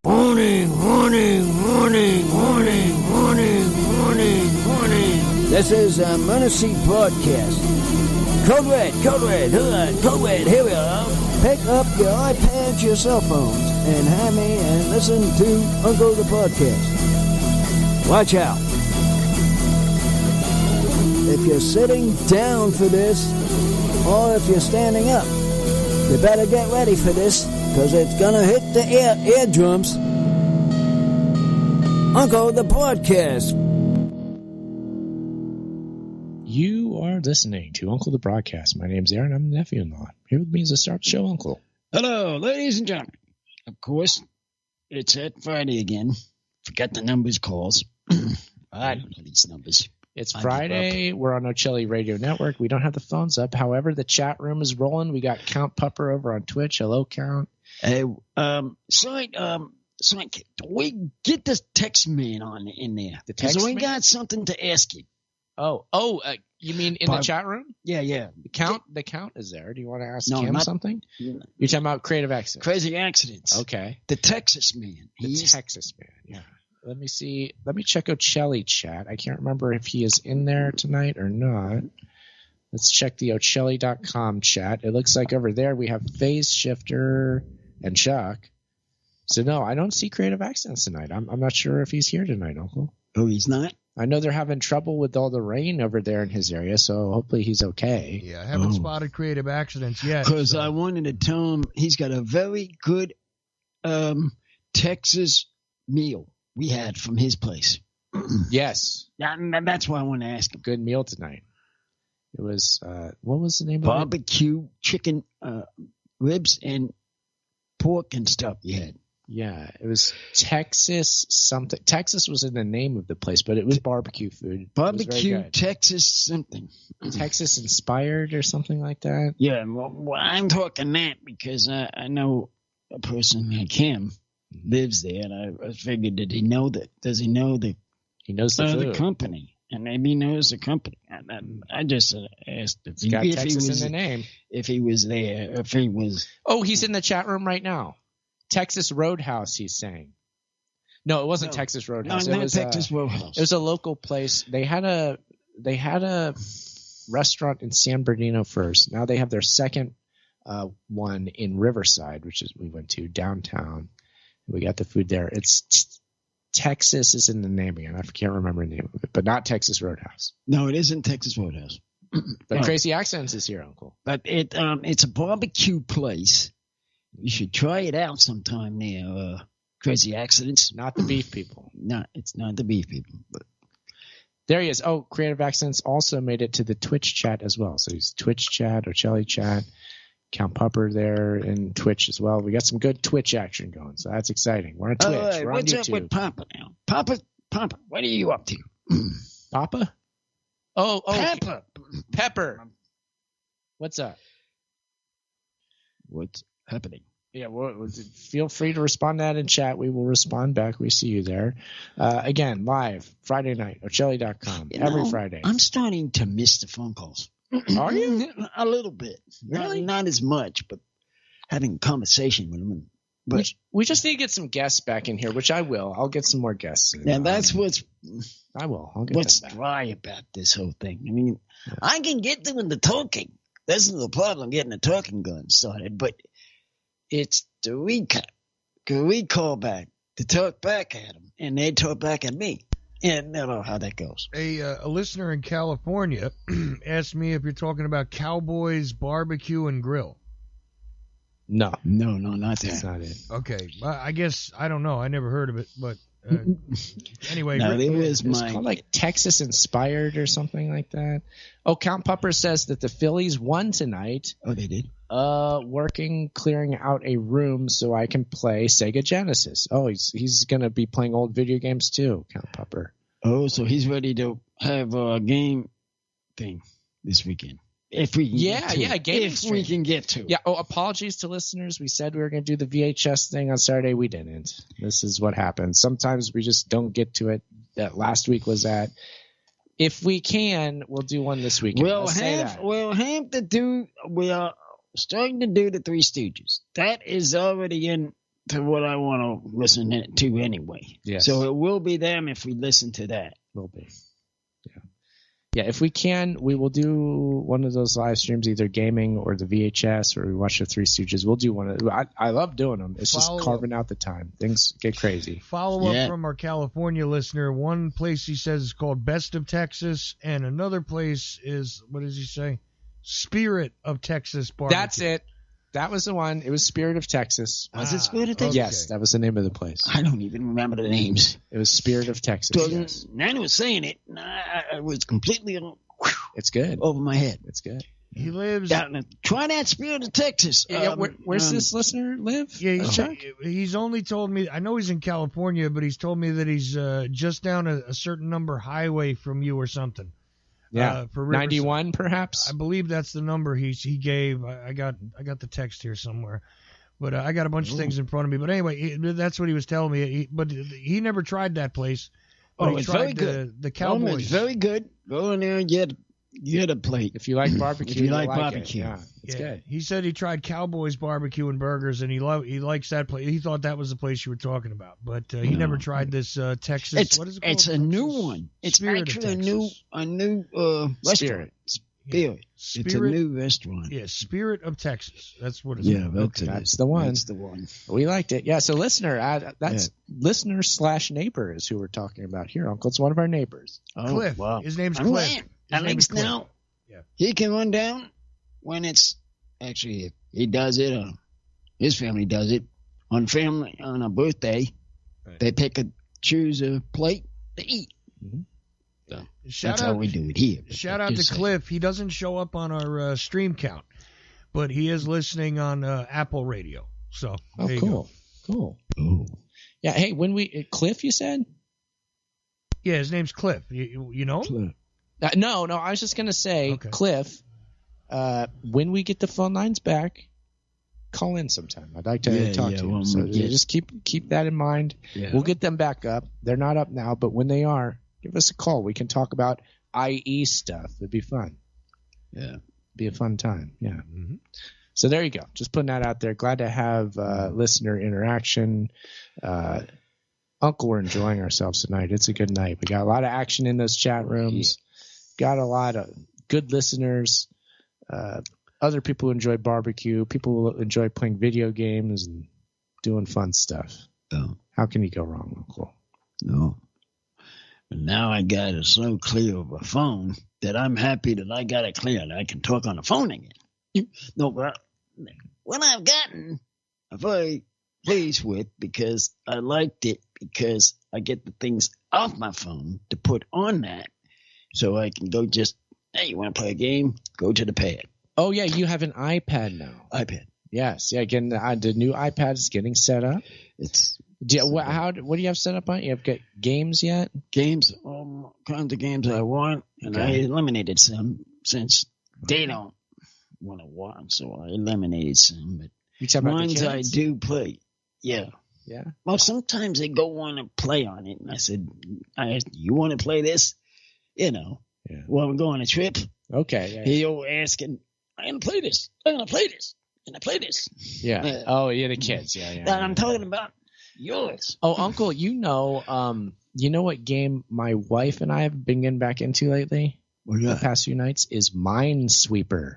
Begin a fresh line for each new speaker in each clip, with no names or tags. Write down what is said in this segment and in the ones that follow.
Warning, warning, warning, warning, warning, warning, warning. This is a Minesweeper broadcast. Code Red, here we are. Pick up your iPads, your cell phones, and have me and listen to Uncle the podcast. Watch out. If you're sitting down for this, or if you're standing up, you better get ready for this, because it's gonna hit the eardrums. Uncle the Broadcast.
You are listening to Uncle the Broadcast. My name's Aaron. I'm the nephew-in-law. Here with me is the Start the Show Uncle.
Hello, ladies and gentlemen. Of course, it's that Friday again. Forgot the numbers calls. I don't know these numbers.
It's Friday. We're on Ocelli Radio Network. We don't have the phones up. However, the chat room is rolling. We got Count Pupper over on Twitch. Hello, Count.
Hey, so we get this text man on in there.
The text
man? We
man?
got something to ask you.
You mean in the chat room?
Yeah.
The count is there. Do you want to ask
No,
him
not-
something? You're talking about creative accidents.
Crazy accidents.
Okay.
The Texas man.
The Texas man, yeah. Let me see. Let me check Ocelli chat. I can't remember if he is in there tonight or not. Let's check the Ocelli.com chat. It looks like over there we have Phase Shifter and Chuck. So, no, I don't see creative accidents tonight. I'm not sure if he's here tonight, Uncle.
Oh, he's not?
I know they're having trouble with all the rain over there in his area, so hopefully he's okay.
Yeah, I haven't spotted creative accidents yet.
Because I wanted to tell him he's got a very good Texas meal we had from his place.
Yes.
That's why I want to ask him.
Good meal tonight. It was, what was the name of it?
Barbecue chicken ribs and pork and stuff you had.
Yeah, it was Texas something. Texas was in the name of the place, but it was barbecue food.
Barbecue Texas something.
Texas inspired or something like that.
Yeah, well, I'm talking that because I know a person like him lives there, and I figured, did he know that? Does he know that?
He knows the
company, and maybe he knows the company. I just asked if he
was in the name.
If he was there, if he was.
Oh, he's in the chat room right now. Texas Roadhouse, he's saying. No, it wasn't Texas Roadhouse.
No,
it was
Texas Roadhouse.
It was a local place. They had a restaurant in San Bernardino first. Now they have their second one in Riverside, which is we went to downtown. We got the food there. It's Texas is in the name again. I can't remember the name of it, but not Texas Roadhouse.
No, it isn't Texas Roadhouse.
But Crazy Accents is here, Uncle.
But it's a barbecue place. You should try it out sometime there. Crazy Accidents.
Not the beef people.
No, it's not the beef people. But
there he is. Oh, Creative Accents also made it to the Twitch chat as well. So he's Twitch chat, Ocelli chat, Count Pupper there, and Twitch as well. We got some good Twitch action going, so that's exciting. We're on Twitch. We're on
what's
YouTube.
Up with Papa now? Papa, what are you up to?
Papa? Oh, Pepper. What's up?
What's happening?
Yeah, feel free to respond to that in chat. We will respond back. We see you there. Again, live, Friday night, Ocelli.com, every Friday.
I'm starting to miss the phone calls.
Are you?
A little bit.
Really?
Not as much, but having a conversation with them. But
we just need to get some guests back in here, which I will. I'll get some more guests.
Yeah, that's what's
dry
about this whole thing. I mean, I can get doing the talking. This is the problem, getting the talking gun started, but it's the recall back to talk back at them, and they talk back at me. And I don't know how that goes.
A listener in California asked me if you're talking about Cowboys Barbecue and Grill.
No,
not that.
That's not it.
Okay, I guess I don't know. I never heard of it, but anyway,
it's called like Texas inspired or something like that. Oh, Count Pupper says that the Phillies won tonight.
Oh, they did.
Clearing out a room so I can play Sega Genesis. Oh, he's gonna be playing old video games too, Count Pupper.
Oh, so he's ready to have a game thing this weekend. If we can get to.
Yeah. Oh, apologies to listeners. We said we were going to do the VHS thing on Saturday. We didn't. This is what happens. Sometimes we just don't get to it. That last week was that. If we can, we'll do one this weekend.
We'll have to do. We are starting to do the Three Stooges. That is already in to what I want to listen to anyway.
Yes.
So it will be them if we listen to that.
Will be. Yeah, if we can, we will do one of those live streams, either gaming or the VHS, or we watch the Three Stooges. We'll do one of them. I love doing them. It's just carving out the time. Things get crazy.
Follow up from our California listener. One place he says is called Best of Texas, and another place is, what does he say? Spirit of Texas Barbecue.
That's it. That was the one. It was Spirit of Texas.
Was it Spirit of Texas?
Okay. Yes, that was the name of the place.
I don't even remember the names.
It was Spirit of Texas. Yes.
Nana was saying it, and I was completely
it's good.
over my head.
It's good.
He lives
down. Try that Spirit of Texas.
Where's this listener live?
Yeah, he's only told me. I know he's in California, but he's told me that he's just down a certain number highway from you or something.
Yeah,
for
91 perhaps.
I believe that's the number he gave. I got the text here somewhere, but I got a bunch of things in front of me. But anyway, that's what he was telling me. But he never tried that place. But he
it's
tried
very good.
The Cowboys.
It's very good. Go in there and get a plate.
If you like barbecue,
if you like barbecue,
it's good.
He said he tried Cowboys barbecue and burgers, and he likes that place. He thought that was the place you were talking about, but he never tried this Texas. What is it called?
It's a new one. It's actually a new restaurant. Spirit. It's a new restaurant.
Yeah, Spirit of Texas. That's what it's
called.
That's the one.
That's the one.
We liked it. Yeah, so listener, listener / neighbor is who we're talking about here, Uncle. It's one of our neighbors.
Oh, Cliff. Wow. His name's Cliff.
Alex now, he can run down when it's actually he does it. His family does it on a birthday. Right. They choose a plate to eat. Mm-hmm. So that's how we do it here.
Shout out to Cliff. He doesn't show up on our stream count, but he is listening on Apple Radio. So
cool.
Oh.
Yeah. Hey, Cliff, you said?
Yeah, his name's Cliff. You know him?
No. I was just gonna say, Cliff. When we get the phone lines back, call in sometime. I'd like to talk to you. So just keep that in mind. Yeah. We'll get them back up. They're not up now, but when they are, give us a call. We can talk about IE stuff. It'd be fun.
Yeah,
be a fun time. Yeah. Mm-hmm. So there you go. Just putting that out there. Glad to have listener interaction. Uncle, we're enjoying ourselves tonight. It's a good night. We got a lot of action in those chat rooms. Got a lot of good listeners. Other people who enjoy barbecue. People who enjoy playing video games and doing fun stuff.
Oh.
How can you go wrong, Uncle?
No. But now I got it so clear of a phone that I'm happy that I got it clear and I can talk on the phone again. No, but what I've gotten, I'm very pleased with because I liked it because I get the things off my phone to put on that so I can go just, hey, you want to play a game? Go to the pad.
Oh, yeah, you have an iPad now.
iPad.
Yes. Yeah, again, the new iPad is getting set up. What do you have set up on it? You have got games yet?
Games, all kinds of games I want, and I eliminated some since they don't want to watch, so I eliminated some. But ones I do play, yeah. Well, sometimes they go on and play on it, and I said, "You want to play this?" Well, we're going on a trip.
Okay. Yeah.
He'll asking, "I'm gonna play this. I'm gonna play this." And I play this.
Yeah. The kids. Yeah.
That I'm talking about yours.
Oh, Uncle, you know what game my wife and I have been getting back into lately? The past few nights is Minesweeper.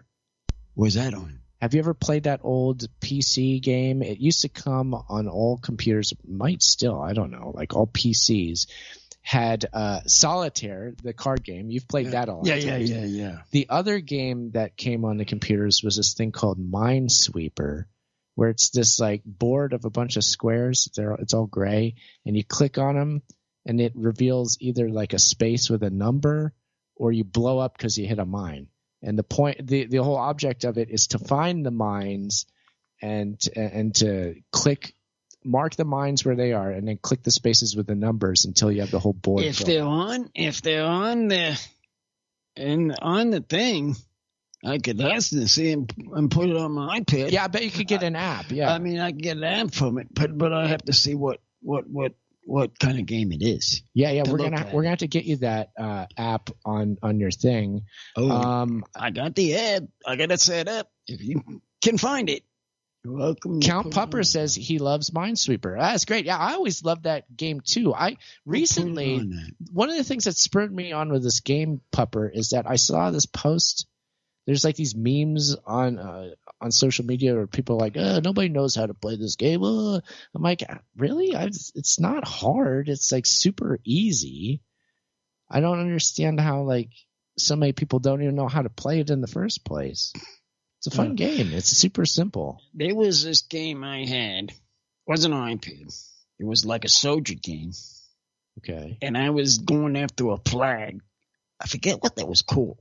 Where's that on?
Have you ever played that old PC game? It used to come on all computers. Might still. I don't know. Like all PCs. Had Solitaire, the card game. You've played that a lot.
Yeah.
The other game that came on the computers was this thing called Minesweeper, where it's this like board of a bunch of squares. It's all gray, and you click on them, and it reveals either like a space with a number, or you blow up because you hit a mine. And the whole object of it is to find the mines, and to mark the mines where they are, and then click the spaces with the numbers until you have the whole board.
If they're on the thing, I could ask them to see and put it on my iPad.
Yeah, I bet you could get an app. Yeah,
I mean I can get an app from it, but I have to see what kind of game it is.
Yeah, we're gonna have to get you that app on your thing.
Oh, I got the app. I got it set up. If you can find it. Welcome.
Count Pupper says he loves Minesweeper. That's great. Yeah, I always loved that game too. Recently, one of the things that spurred me on with this game, Pupper, is that I saw this post. There's like these memes on social media where people are like, nobody knows how to play this game. I'm like, really? It's not hard. It's like super easy. I don't understand how like so many people don't even know how to play it in the first place. It's a fun game. It's super simple.
There was this game I had. It wasn't an iPad. It was like a soldier game.
Okay.
And I was going after a flag. I forget what that was called.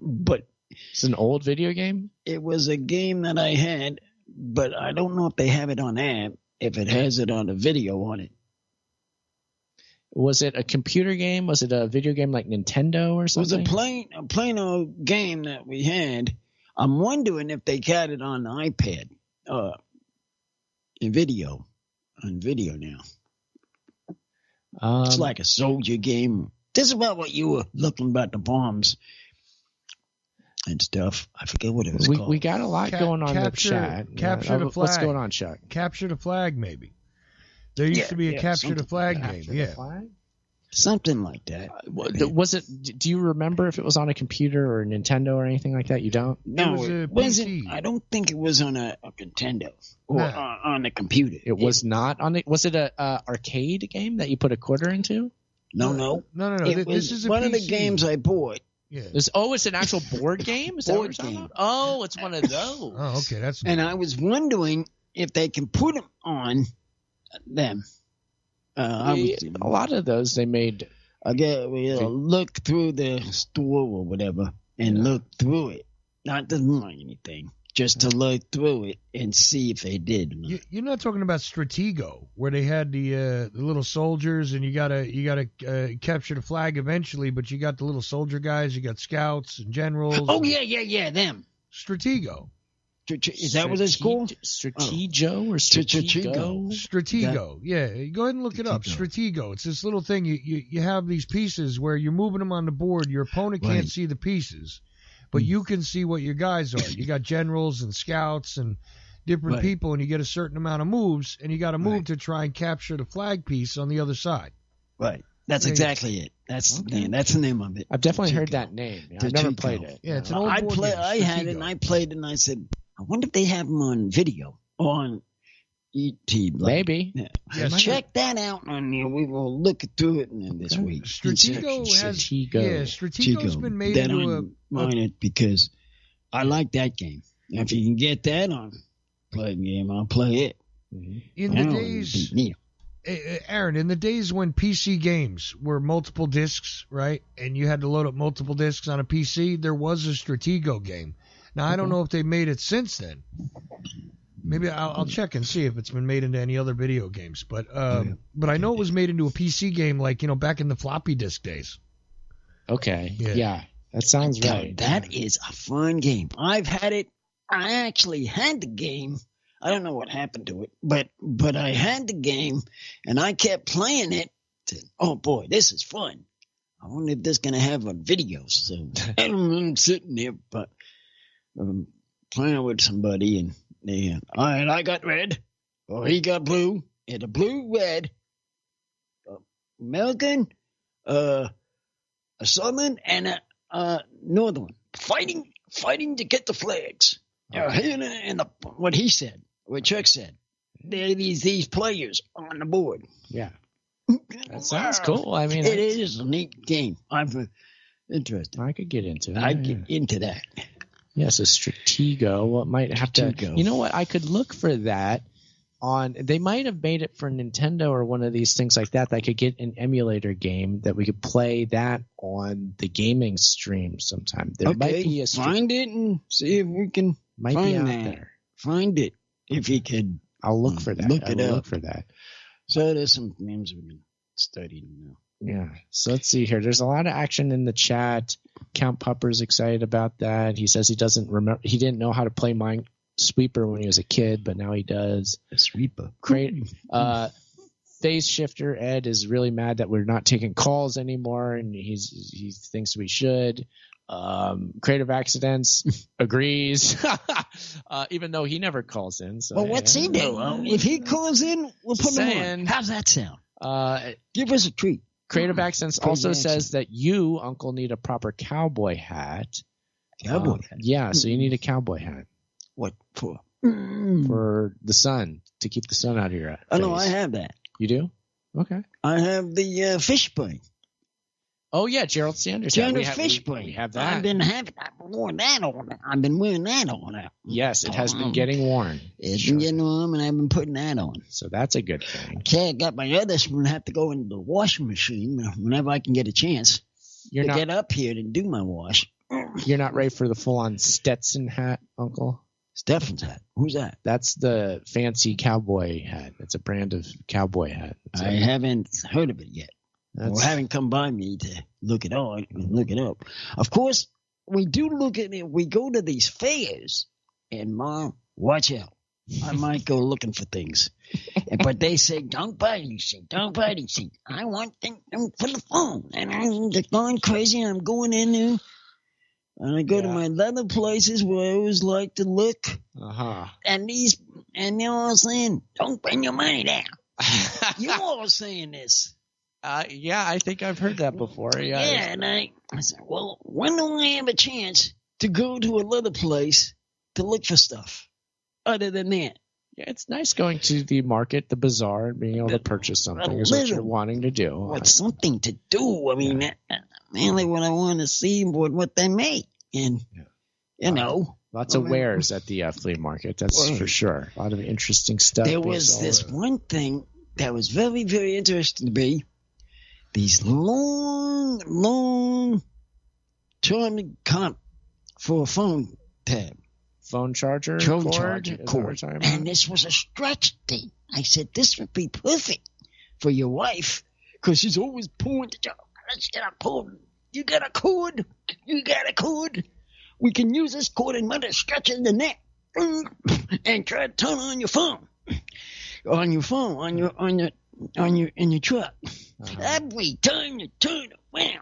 But
it's an old video game?
It was a game that I had, but I don't know if they have it on app, if it has it on a video on it.
Was it a computer game? Was it a video game like Nintendo or something?
It was a plain old game that we had. I'm wondering if they got it on the iPad, on video now. It's like a soldier game. This is about what you were looking about, the bombs and stuff. I forget what it was called.
We got a lot going on in the chat.
Capture the flag.
What's going on, Chuck?
Capture the flag, maybe. There used to be a capture the flag game.
The flag?
Something like that.
Was it? Do you remember if it was on a computer or a Nintendo or anything like that? You don't?
No, it wasn't. I don't think it was on a Nintendo or on a computer.
It was not on it. Was it a arcade game that you put a quarter into?
No.
This is
one of the games I bought.
Yeah.
It's an actual board game? Is that what you're talking about? Oh, it's one of those.
Oh, okay.
And I was wondering if they can put them on them.
A lot of those they made.
Look through the store or whatever and look through it. Not to buy anything, just to look through it and see if they did.
You're not talking about Stratego, where they had the little soldiers and you gotta capture the flag eventually, but you got the little soldier guys, you got scouts and generals.
Oh yeah, them.
Stratego.
Is that what it's called?
Stratego or Stratego?
Stratego. Yeah, go ahead and look it up. Stratego. It's this little thing. You have these pieces where you're moving them on the board. Your opponent can't see the pieces, but you can see what your guys are. You got generals and scouts and different people, and you get a certain amount of moves, and you got to move to try and capture the flag piece on the other side.
Right. That's exactly it. That's the name of it.
I've definitely heard that name. I've never played it.
Yeah, it's an old board game.
I had it, and I played it, and I said, I wonder if they have them on video on YouTube.
Maybe.
Yeah. Check that out, and we will look through it this week.
Stratego's been made into
it because I like that game. If you can get that on play game, I'll play it.
In the days, Aaron, in the days when PC games were multiple discs, right, and you had to load up multiple discs on a PC, there was a Stratego game. Now, I don't know if they made it since then. Maybe I'll check and see if it's been made into any other video games. But I know it was made into a PC game, like, back in the floppy disk days.
Okay. Yeah. That sounds right.
That is a fun game. I've had it. I actually had the game. I don't know what happened to it, but I had the game, and I kept playing it. Oh, boy, this is fun. I wonder if this is going to have a video. So I'm sitting there, but playing with somebody, and all right, I got red, or he got blue, and a blue, red, American, a southern, and a northern, fighting to get the flags. And what he said, what Chuck said, there are these players on the board.
Yeah, that sounds cool. I mean,
it is a neat game. I'm interested.
I could get into it.
I'd get into that.
Yes, a Stratego. What might have to? You know what? I could look for that on. They might have made it for Nintendo or one of these things like that. That I could get an emulator game that we could play that on the gaming stream sometime. There might be a
find it and see if we can find that. There. Find it if you could.
I'll look for that. Look for that.
So there's some names we can study now.
Yeah. So let's see here. There's a lot of action in the chat. Count Pupper's excited about that. He says he doesn't remember. He didn't know how to play Minesweeper when he was a kid, but now he does.
Sweeper.
Great. Phase Shifter Ed is really mad that we're not taking calls anymore, and he thinks we should. Creative Accidents agrees, even though he never calls in. So,
well, what's he do? If he calls in, we'll put him on. How's that sound? Give us a treat.
Creative Accents also says that you, Uncle, need a proper cowboy hat.
Cowboy hat?
Yeah, so you need a cowboy hat.
What for?
For the sun, to keep the sun out of your face.
Oh, no, I have that.
You do? Okay.
I have the fishbone.
Oh, yeah, Gerald Sanders.
Fishbone.
We have that.
I've been wearing that on. I've been wearing that on.
Yes, it has been getting worn.
It's been getting warm, and I've been putting that on.
So that's a good thing.
Okay, I got my others. I'm going to have to go into the washing machine whenever I can get a chance get up here and do my wash.
You're not ready for the full-on Stetson hat, Uncle?
Steffen's hat. Who's that?
That's the fancy cowboy hat. It's a brand of cowboy hat.
I haven't heard of it yet. Or haven't come by me to look it up. Of course, we do look at it. We go to these fairs, and Mom, watch out. I might go looking for things. But they say, don't buy these things. Don't buy these things. I want them for the phone. And I'm just going crazy. I'm going in there. And I go to my other places where I always like to look. And they're all saying, don't bring your money down. You all saying this.
Yeah, I think I've heard that before. Yeah,
and I said, well, when do I have a chance to go to another place to look for stuff other than that?
Yeah, it's nice going to the market, the bazaar, and being able to purchase something is what you're wanting to do.
What's something to do? I mean, mainly what I want to see what they make. And, you know.
Lots of wares at the flea market, that's for sure. A lot of interesting stuff.
There was this one thing that was very, very interesting to me. These long charming cop for a phone tab.
Phone charger cord.
And this was a stretch thing. I said, this would be perfect for your wife because she's always pulling the job. Let's get a cord. You got a cord? You got a cord? We can use this cord and let it stretch in the neck and try to turn on your phone. In your truck. Every time you turn around,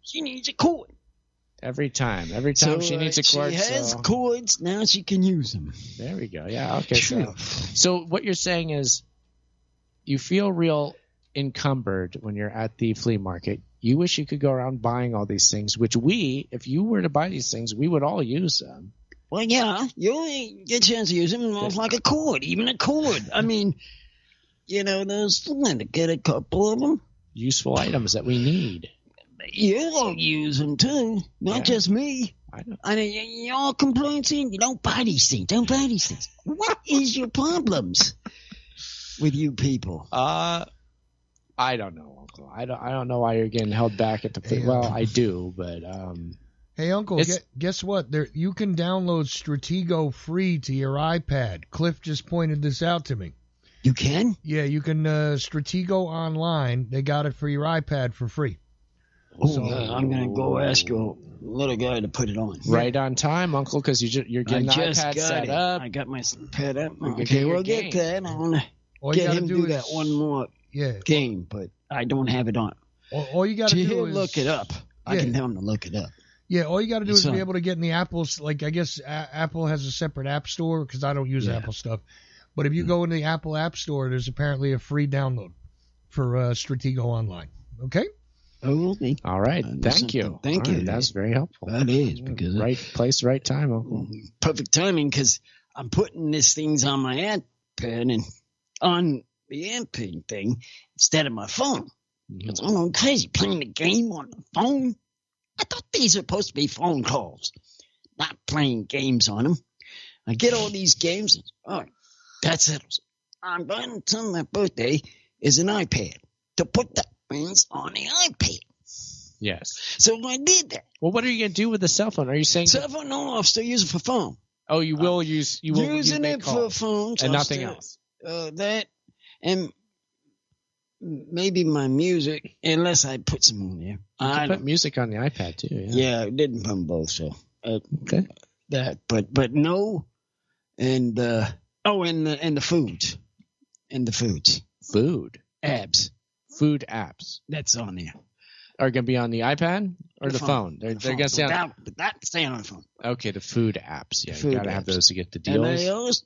she needs a cord.
Every time she needs a cord.
She has cords, now she can use them.
There we go. Yeah, okay. So what you're saying is you feel real encumbered when you're at the flea market. You wish you could go around buying all these things, which if you were to buy these things, we would all use them.
Well, yeah, you only get a chance to use them almost like a cord, even a cord. I mean, you know, there's to get a couple of them.
Useful items that we need.
You'll use them too, not just me.
I know.
I mean, y'all complain saying you don't buy these things. Don't buy these things. What is your problems with you people?
I don't know, Uncle. I don't know why you're getting held back at the flea. Well, I do, but
Hey, Uncle, guess what? You can download Stratego free to your iPad. Cliff just pointed this out to me.
You can?
Yeah, you can Stratego online. They got it for your iPad for free.
So, I'm going to go ask your little guy to put it on.
Right on time, Uncle, because you're getting the iPad set up.
I got my pad up. Okay, we'll get that. I want to get him to do that one more game, but I don't have it on.
All you got to do is
look it up. I can tell him to look it up.
Yeah, all you got to do is be able to get in the Apple's. Like, I guess Apple has a separate app store because I don't use Apple stuff. But if you go into the Apple App Store, there's apparently a free download for Stratego Online. Okay?
Okay.
All right. Thank you.
Thank you.
That's very helpful.
That is. Because
right place, right time, Uncle.
Perfect timing because I'm putting these things on my iPad and on the iPad thing instead of my phone. Because I'm going crazy playing the game on the phone. I thought these are supposed to be phone calls, not playing games on them. I get all these games. And, all right, that settles it. I'm buying some my birthday is an iPad to put the things on the iPad.
Yes.
So I did that.
Well, what are you going to do with the cell phone? Are you saying
cell phone? No, I'll still use it for phone.
Oh, you will use
using it for phones
and nothing else.
That and maybe my music, unless I put some on there.
You can put music on the iPad too.
Yeah, I didn't put them both. So
okay.
That, but no, and the foods,
food
apps.
Food apps.
That's on there.
are going to be on the iPad or the phone? They're going to stay on.
Stay on the phone.
Okay, the food apps. Yeah,
Food
you got to have those to get the deals.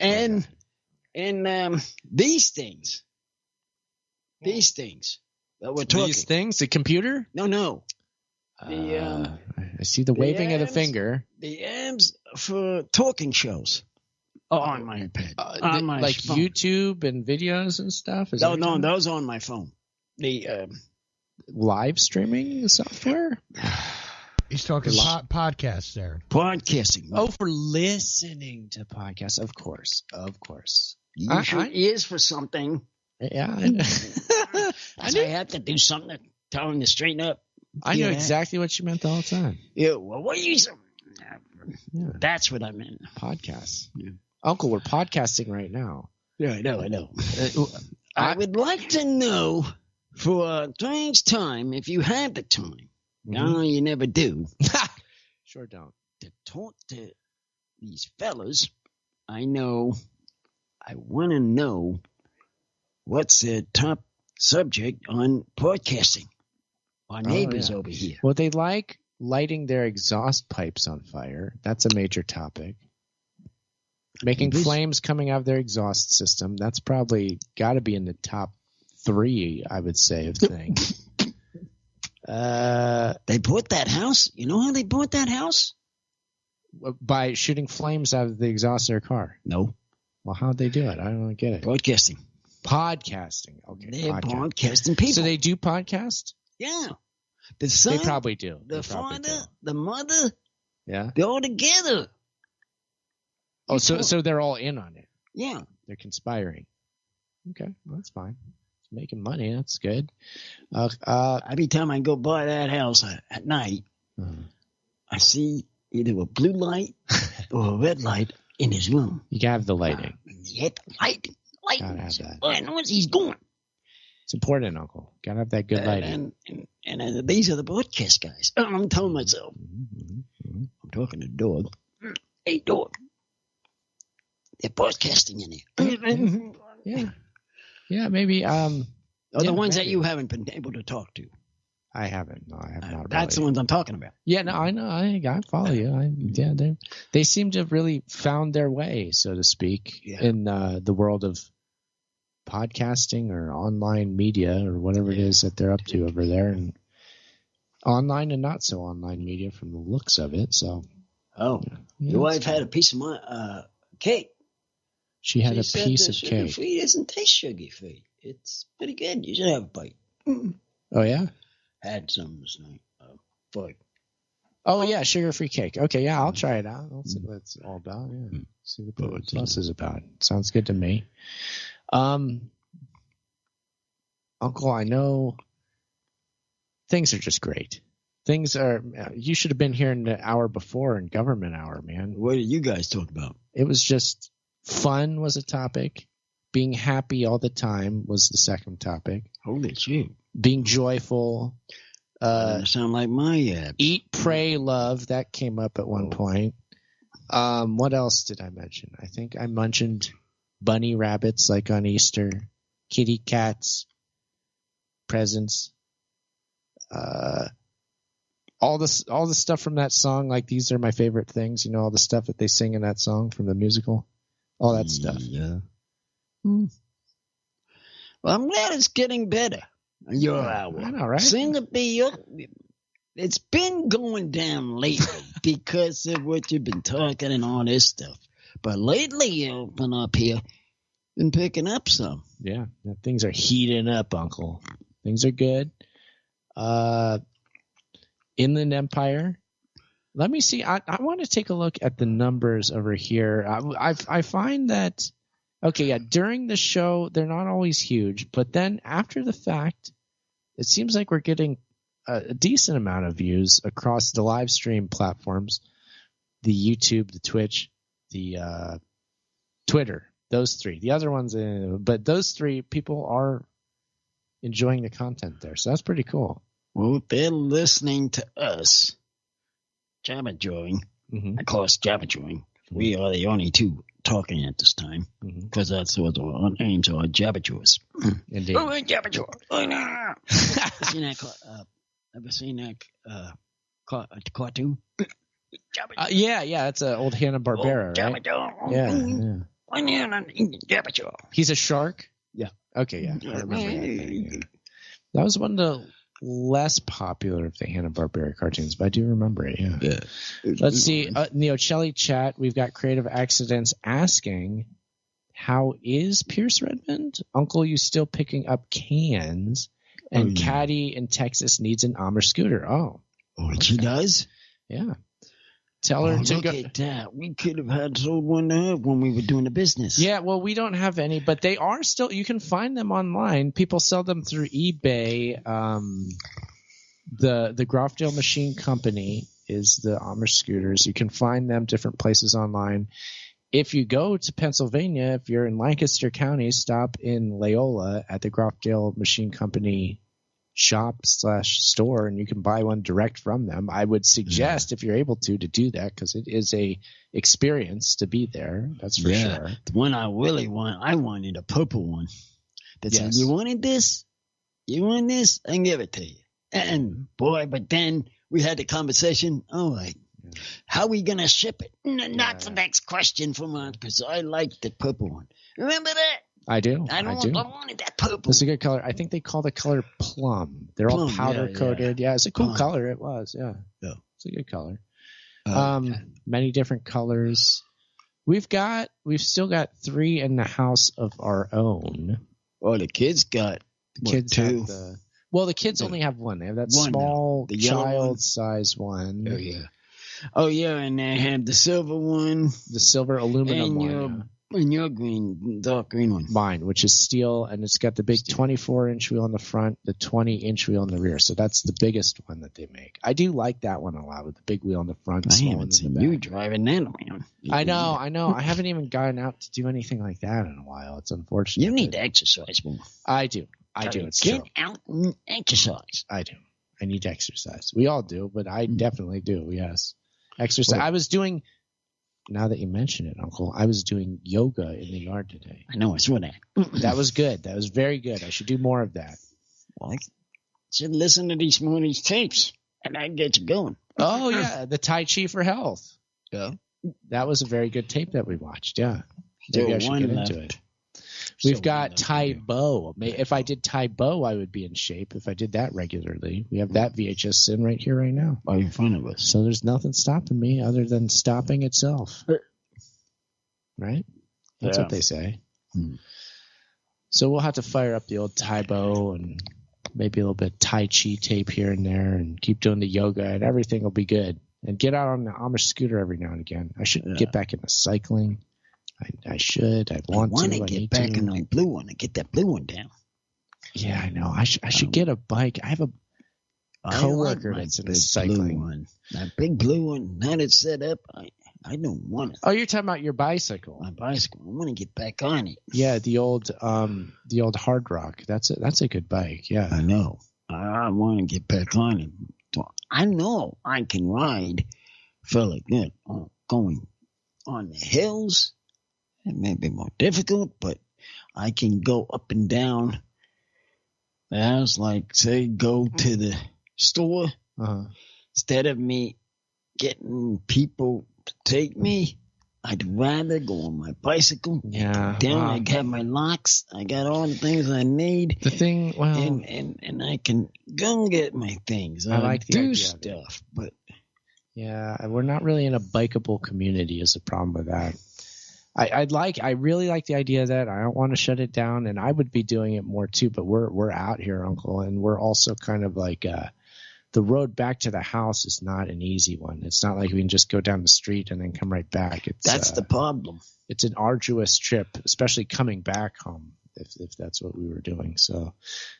And these things that we're talking.
These things, the computer?
No.
I see the waving of the finger.
The apps for talking shows. On my iPad. On my
like
phone.
YouTube and videos and stuff?
No, those on my phone. The
live streaming software?
He's talking podcasts there.
Podcasting.
Oh, for listening to podcasts. Of course.
Use your ears for something.
Yeah.
I have to do something to tell him to straighten up.
I know exactly what you meant the whole time.
Yeah, well, what are you... Yeah. That's what I meant.
Podcasts. Yeah. Uncle, we're podcasting right now.
Yeah, I know. I would like to know, for a strange time, if you have the time. No, you never do.
Sure don't.
To talk to these fellas, I want to know what's the top subject on podcasting. Our neighbors over here.
Well, they like lighting their exhaust pipes on fire. That's a major topic. Making flames coming out of their exhaust system. That's probably got to be in the top 3, I would say, of things.
They bought that house. You know how they bought that house?
By shooting flames out of the exhaust of their car.
No.
Well, how'd they do it? I don't get it.
Podcasting.
Okay.
They're podcasting people.
So they do podcast?
Yeah. The son,
they probably do.
The father, the mother.
Yeah.
They're all together.
Oh, so they're all in on it.
Yeah.
They're conspiring. Okay, well, that's fine. It's making money. That's good.
Every time I go by that house at night, I see either a blue light or a red light in his room.
You gotta have the lighting.
You have the lighting.
Gotta have that.
I know where he's going.
It's important, Uncle. Gotta have that good lighting.
And these are the broadcast guys. I'm telling myself. I'm talking to the dog. Hey, dog. They're broadcasting in here.
Yeah, maybe.
The ones that you haven't been able to talk to.
I haven't. No, I have not.
That's the ones I'm talking about.
Yeah, no, I know. I follow you. They seem to have really found their way, so to speak, in the world of podcasting or online media or whatever it is that they're up to over there, and online and not so online media from the looks of it. So,
your wife had a piece of my cake.
She had a piece of cake.
Sugar-free doesn't taste sugar-free. It's pretty good. You should have a bite.
Oh, yeah?
Had some this night.
Oh, yeah, sugar-free cake. Okay, yeah, I'll try it out. I'll see what it's all about. Yeah. See what the fuss is about. Sounds good to me. Uncle, I know things are just great. Things are – you should have been here in the hour before in government hour, man.
What did you guys talk about?
It was just – fun was a topic. Being happy all the time was the second topic.
Holy shit.
Being joyful.
Sound like my
eat, pray, love. That came up at one point. What else did I mention? I think I mentioned bunny rabbits like on Easter, kitty cats, presents, all the stuff from that song. Like these are my favorite things. You know, all the stuff that they sing in that song from the musical. All that stuff.
Yeah. Well, I'm glad it's getting better. Your hour.
I know, right?
Seem to be it's been going down lately because of what you've been talking and all this stuff. But lately, you've been up here, been picking up some.
Yeah, things are heating up, Uncle. Things are good. Inland Empire. Let me see. I want to take a look at the numbers over here. I find that, during the show, they're not always huge. But then after the fact, it seems like we're getting a decent amount of views across the live stream platforms, the YouTube, the Twitch, the Twitter, those 3. The other ones, but those 3 people are enjoying the content there. So that's pretty cool.
Well, they're listening to us. Jabberjawing. Of course, jabberjawing. We are the only 2 talking at this time because that's what our names are, jabberjaws.
Indeed.
Oh, jabberjaw. Oh, no. Ever seen that cartoon?
Yeah, that's an old Hanna-Barbera, right? Yeah. He's a shark?
Yeah.
Okay, yeah. I remember that thing, yeah. That was one of the less popular of the Hanna-Barbera cartoons, but I do remember it, yeah. Let's see. In the Ocelli chat, we've got Creative Accidents asking, how is Pierce Redmond? Uncle, you still picking up cans? And Caddy in Texas needs an Amish scooter. Oh,
she does?
Yeah. Tell her to
look
go.
At that. We could have had sold one to her when we were doing the business.
Yeah, well, we don't have any, but they are still. You can find them online. People sell them through eBay. The Groffdale Machine Company is the Amish scooters. You can find them different places online. If you go to Pennsylvania, if you're in Lancaster County, stop in Loyola at the Groffdale Machine Company shop/store, and you can buy one direct from them. I would suggest, if you're able to do that, because it is a experience to be there. That's for sure.
The one I really wanted a purple one. That said, you wanted this? You want this? I can give it to you. And boy, but then we had the conversation. All right. How are we going to ship it? That's the next question from us, because I like the purple one. Remember that?
I do.
I wanted that purple.
It's a good color. I think they call the color plum. They're all powder coated. Yeah, it's a cool color. It was. Yeah. It's a good color. Many different colors. We've still got 3 in the house of our own.
Oh, the kids got two.
The kids only have one. They have that small child size one.
Oh yeah, and they have the silver one,
the silver aluminum one.
And your dark green one.
Mine, which is steel, and it's got the big 24-inch wheel on the front, the 20-inch wheel on the rear. So that's the biggest one that they make. I do like that one a lot, with the big wheel on the front.
I haven't seen you driving that around.
I know. I haven't even gotten out to do anything like that in a while. It's unfortunate.
You need to exercise more.
I do. It's
Get
true.
out and exercise.
I do. I need to exercise. We all do, but I definitely do, yes. Exercise. I was doing... Now that you mention it, Uncle, I was doing yoga in the yard today.
I know, I saw that.
That was good. That was very good. I should do more of that.
Well, I should listen to these tapes, and I get you going.
Oh, yeah, the Tai Chi for Health.
Yeah.
That was a very good tape that we watched, yeah. Maybe I should get into it. We've got Tai Bo. If I did Tai Bo, I would be in shape if I did that regularly. We have that VHS sitting right here, right now.
Right in front of us.
So there's nothing stopping me other than stopping itself. Right? That's what they say. So we'll have to fire up the old Tai Bo and maybe a little bit of Tai Chi tape here and there, and keep doing the yoga, and everything will be good. And get out on the Amish scooter every now and again. I should get back into cycling. I should. I want to.
I get back in my blue one and get that blue one down.
Yeah, I know. I should get a bike. I have a coworker that's into cycling.
One. That big blue one, now it's set up, I don't want it.
Oh, you're talking about your bicycle?
My bicycle. I want to get back on it.
Yeah, the old Hard Rock. That's a good bike. Yeah,
I know. I want to get back on it. I know I can ride fairly good going on the hills. It may be more difficult, but I can go up and down the house, like, say, go to the store. Instead of me getting people to take me, I'd rather go on my bicycle.
Yeah.
I got my locks. I got all the things I need.
The thing, well...
And I can go get my things.
I like the idea
stuff, but...
Yeah, we're not really in a bikeable community is the problem with that. I really like the idea of that. I don't want to shut it down, and I would be doing it more too, but we're out here, Uncle, and we're also kind of like the road back to the house is not an easy one. It's not like we can just go down the street and then come right back.
That's the problem.
It's an arduous trip, especially coming back home if that's what we were doing. So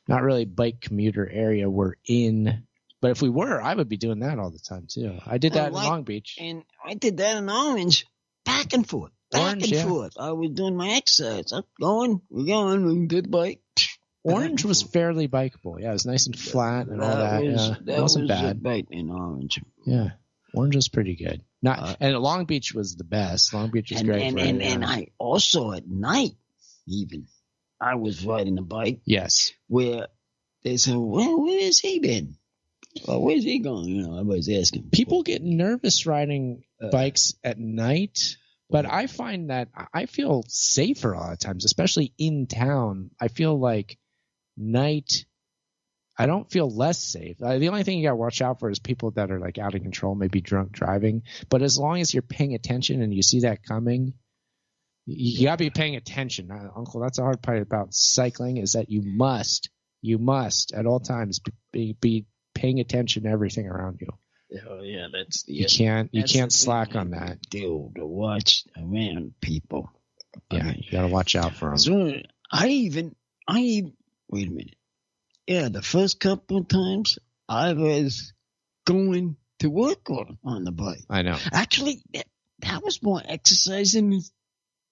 not really bike commuter area we're in. But if we were, I would be doing that all the time too. I did that in Long Beach.
And I did that in Orange, back and forth. Back and forth. I was doing my exercise. We're going, we did bike.
Orange was fairly bikeable. Yeah, it was nice and flat and all that. It wasn't bad.
Bike in Orange.
Yeah, Orange was pretty good. And Long Beach was the best. Long Beach was great.
And I also at night, even, I was riding a bike.
Yes.
Where they said, well, where has he been? Well, where's he going? You know, everybody's asking.
People get nervous riding bikes at night, but I find that I feel safer a lot of times, especially in town. I feel like night, I don't feel less safe. The only thing you got to watch out for is people that are like out of control, maybe drunk driving. But as long as you're paying attention and you see that coming, you got to be paying attention. Uncle, that's the hard part about cycling is that you must at all times be paying attention to everything around you.
Oh yeah,
you can't slack on that.
Deal to watch around people.
Yeah, you gotta watch out for them.
So I even wait a minute. Yeah, the first couple of times I was going to work on the bike.
I know.
Actually, that was more exercise than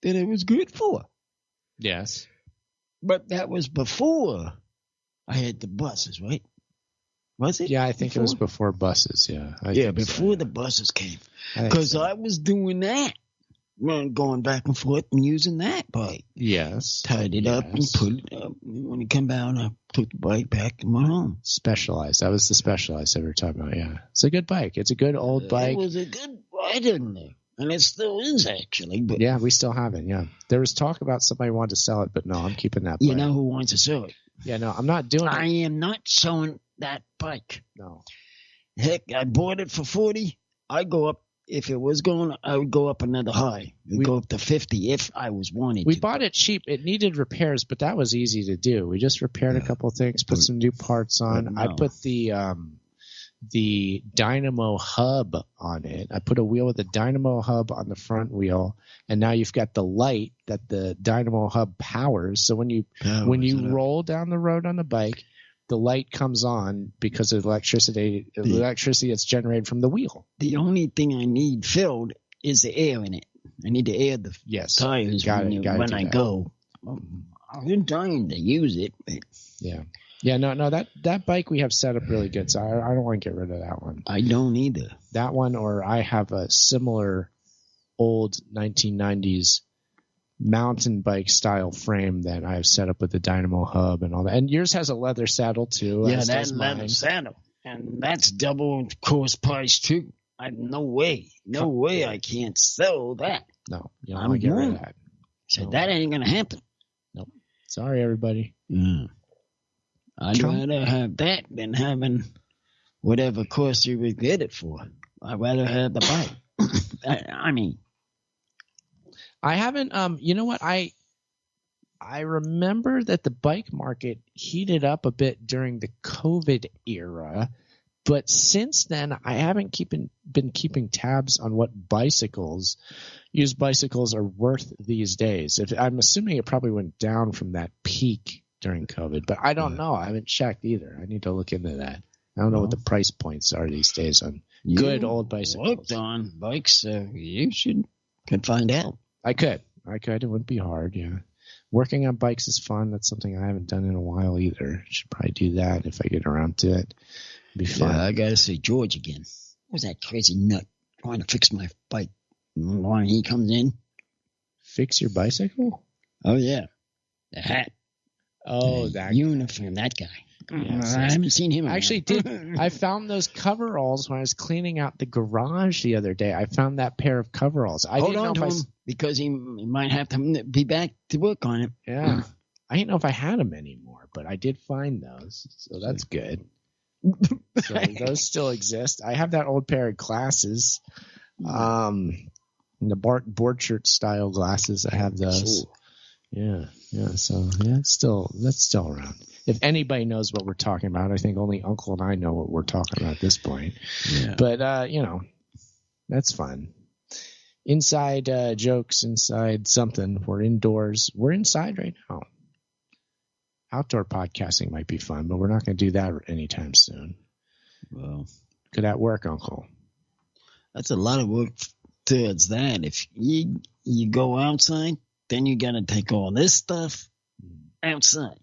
it was good for.
Yes,
but that was before I had the buses, right? Was it?
Yeah, I think it was before buses. Yeah.
Before the buses came. Because I was doing that. Going back and forth and using that bike.
Yes.
Tied it up and put it up. When it came out, I took the bike back to my home.
Specialized. That was the Specialized that we were talking about, yeah. It's a good bike. It's a good old bike.
It was a good ride in there. And it still is, actually. But
yeah, we still have it, yeah. There was talk about somebody wanted to sell it, but no, I'm keeping that bike.
You know who wants to sell it?
Yeah, no, I'm not doing it.
I am not selling that bike.
No.
Heck, I bought it for $40. I go up. If it was going, I would go up another high. We'd go up to $50 if I was wanting to.
We bought it cheap. It needed repairs, but that was easy to do. We just repaired a couple of things, put some new parts on. I put the dynamo hub on it. I put a wheel with a dynamo hub on the front wheel, and now you've got the light that the dynamo hub powers. So when you roll down the road on the bike, the light comes on because of electricity that's generated from the wheel.
The only thing I need filled is the air in it. I need to air the tires when I go. I've been trying to use it. But
Yeah, no, that bike we have set up really good, so I don't want to get rid of that one.
I don't either.
That one, or I have a similar old 1990s mountain bike style frame that I have set up with the dynamo hub and all that. And yours has a leather saddle too.
Yeah, that leather saddle. And that's double cost price too. No way I can't sell that.
No, you don't want to get rid of that.
So that ain't going to happen.
Nope. Sorry, everybody.
I'd rather have that than having whatever cost you would get it for. I'd rather have the bike. I mean,
I haven't. You know what? I remember that the bike market heated up a bit during the COVID era, but since then I haven't been keeping tabs on what used bicycles are worth these days. I'm assuming it probably went down from that peak during COVID, but I don't know. I haven't checked either. I need to look into that. I don't know what the price points are these days on good old bicycles.
Worked on bikes, you could find out.
I could. It wouldn't be hard, yeah. Working on bikes is fun. That's something I haven't done in a while either. Should probably do that if I get around to it. It'd be fun.
Yeah, I gotta see George again. Who's that crazy nut trying to fix my bike? When he comes in.
Fix your bicycle?
Oh, yeah. The hat.
Oh, that
uniform, that guy.
Yes,
I haven't seen him.
I actually did. I found those coveralls when I was cleaning out the garage the other day. I found that pair of coveralls.
Hold on to him because he might have to be back to work on it.
Yeah. I didn't know if I had them anymore, but I did find those, so that's good. So those still exist. I have that old pair of glasses, the board shirt style glasses. I have those.
Cool.
Yeah. So that's still around. If anybody knows what we're talking about, I think only Uncle and I know what we're talking about at this point.
Yeah.
But that's fun. Inside jokes, inside something. We're indoors. We're inside right now. Outdoor podcasting might be fun, but we're not going to do that anytime soon.
Well,
could that work, Uncle?
That's a lot of work towards that. If you go outside, then you got to take all this stuff outside.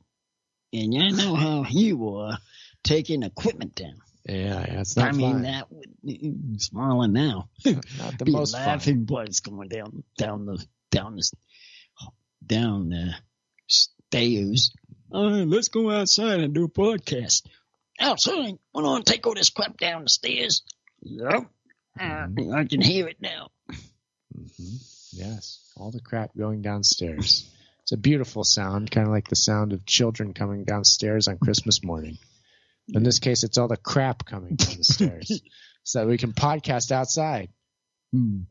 And you know how you are taking equiment down.
Yeah, it's not fun.
I mean, that would smiling now.
Not the most
laughing blood's going down the stairs. Let's go outside and do a podcast. outside. Why don't I take all this crap down the stairs? Yep. I can hear it now.
Mm-hmm. Yes, all the crap going downstairs. It's a beautiful sound, kind of like the sound of children coming downstairs on Christmas morning. In this case, it's all the crap coming down the stairs so that we can podcast outside.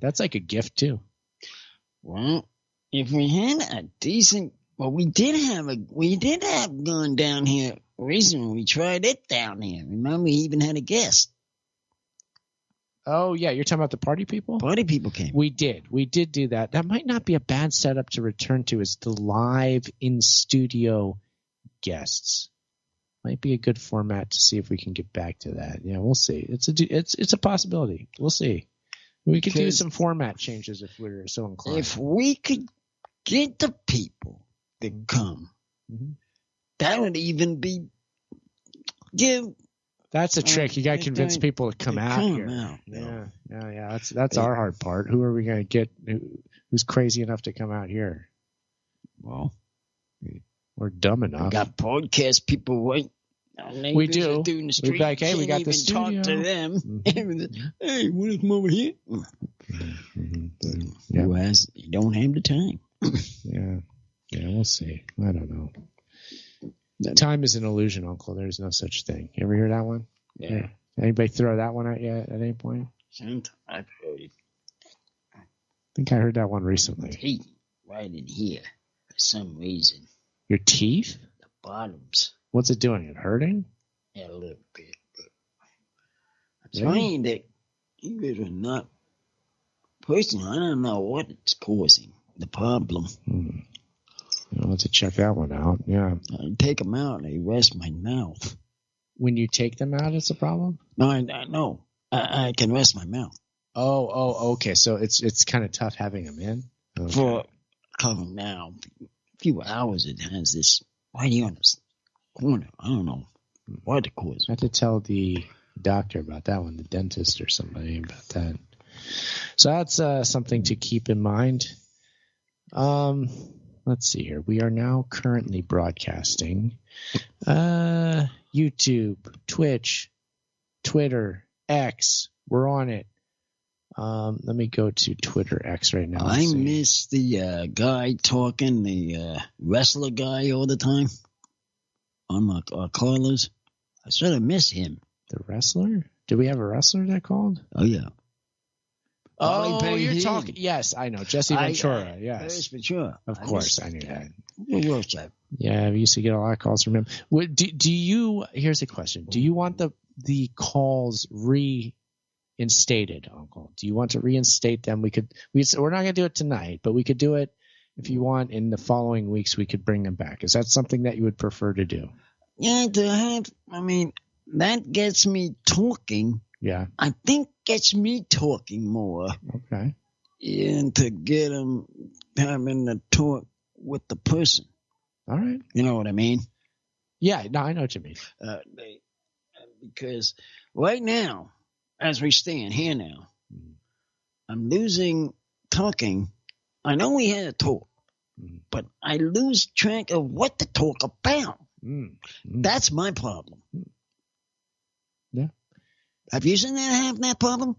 That's like a gift, too.
Well, if we had a decent... Well, we did have gone down here recently. We tried it down here. Remember, we even had a guest.
Oh, yeah. You're talking about the party people?
Party people came.
We did do that. That might not be a bad setup to return to, is the live in-studio guests. Might be a good format to see if we can get back to that. Yeah, we'll see. It's a possibility. We'll see. We could do some format changes if we're so inclined.
If we could get the people to come, that would even be
That's a trick. You got to convince people to come out here. Yeah. That's our hard part. Who are we going to get? Who's crazy enough to come out here?
Well,
we're dumb enough.
We got podcast people right.
We do.
We're
like, hey, we got the studio.
Talk to them. Hey, what is over here? You don't have the time.
Yeah, we'll see. I don't know. Time is an illusion, Uncle. There's no such thing. You ever hear that one?
Yeah.
Anybody throw that one at you at any point?
Sometimes I've heard it.
I think I heard that one recently.
Teeth right in here for some reason.
Your teeth?
The bottoms.
What's it doing? It hurting?
Yeah, a little bit. But I'm trying that you guys are not. Personally, I don't know what it's causing. The problem.
I'll have to check that one out. Yeah.
I take them out and they rest my mouth.
When you take them out, it's a problem?
No, I can rest my mouth.
Oh, okay. So it's kind of tough having them in? Okay.
For coming now, a few hours it has this right here on the corner. I don't know what the cause.
I have to tell the doctor about that one, the dentist or somebody about that. So that's something to keep in mind. Let's see here. We are now currently broadcasting YouTube, Twitch, Twitter, X. We're on it. Let me go to Twitter X right now.
I miss the guy talking, the wrestler guy all the time on my callers. I sort of miss him.
The wrestler? Do we have a wrestler that called?
Oh, yeah.
Oh, you're talking. Yes, I know. Jesse Ventura. Yes.
Jesse Ventura.
Of course, I knew that.
That.
Yeah, we used to get a lot of calls from him. Do you? Here's a question. Do you want the calls reinstated, Uncle? Do you want to reinstate them? We're not going to do it tonight, but we could do it if you want. In the following weeks, we could bring them back. Is that something that you would prefer to do?
Yeah, that gets me talking.
Yeah.
I think gets me talking more.
Okay.
And to get them having a talk with the person.
All right.
You know what I mean?
Yeah, no, I know what you mean.
Because right now, as we stand here now, I'm losing talking. I know we had a talk, but I lose track of what to talk about. That's my problem.
Yeah.
Have you seen that have that problem?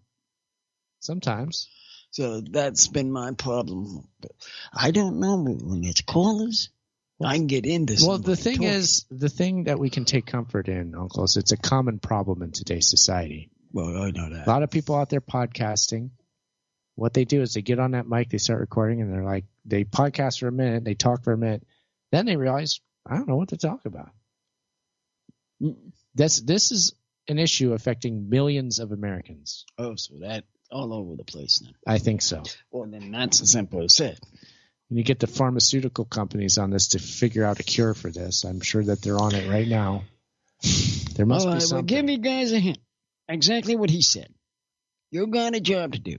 Sometimes.
So that's been my problem. But I don't know when it's callers. I can get into.
Well, the thing is, the thing that we can take comfort in, Uncle, is it's a common problem in today's society.
Well, I know that.
A lot of people out there podcasting. What they do is they get on that mic, they start recording, and they're like, they podcast for a minute, they talk for a minute, then they realize, I don't know what to talk about. This is an issue affecting millions of Americans.
Oh, so that all over the place then.
I think so.
Well, then that's as simple as it.
And you get the pharmaceutical companies on this to figure out a cure for this. I'm sure that they're on it right now. There must be something.
Well, give you guys a hint. Exactly what he said. You've got a job to do.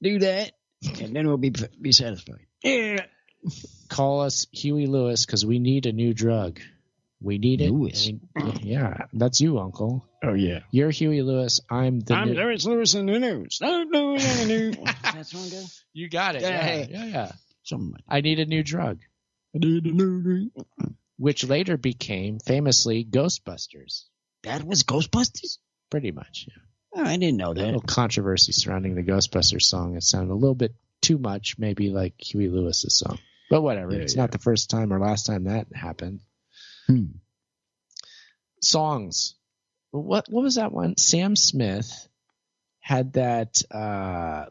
Do that, and then we'll be satisfied. Yeah.
Call us Huey Lewis because we need a new drug. We need it.
Lewis.
Yeah, that's you, Uncle.
Oh, yeah.
You're Huey Lewis. I'm
Lewis Lewis in the news. That's one go?
You got it. Yeah.
Something like that.
I need a new drug. Which later became, famously, Ghostbusters.
That was Ghostbusters?
Pretty much, yeah.
Oh, I didn't know
A
that.
little controversy surrounding the Ghostbusters song. It sounded a little bit too much, maybe like Huey Lewis's song. But whatever. It's not the first time or last time that happened. Songs. What was that one? Sam Smith had that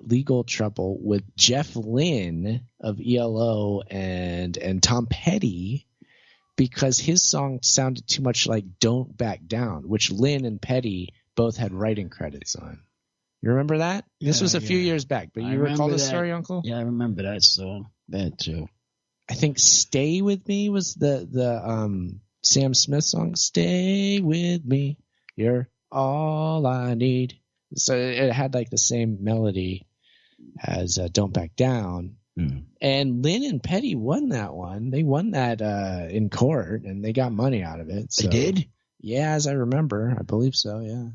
legal trouble with Jeff Lynne of ELO and Tom Petty because his song sounded too much like Don't Back Down, which Lynne and Petty both had writing credits on. You remember that? This was a few years back, but you recall the story, Uncle?
Yeah, I remember that song. That too.
I think Stay With Me was the Sam Smith song. Stay with me, you're all I need. So it had like the same melody as Don't Back Down. And Lynne and Petty won that one. They won that in court, and they got money out of it. So,
they did?
Yeah, as I remember. I believe so, yeah.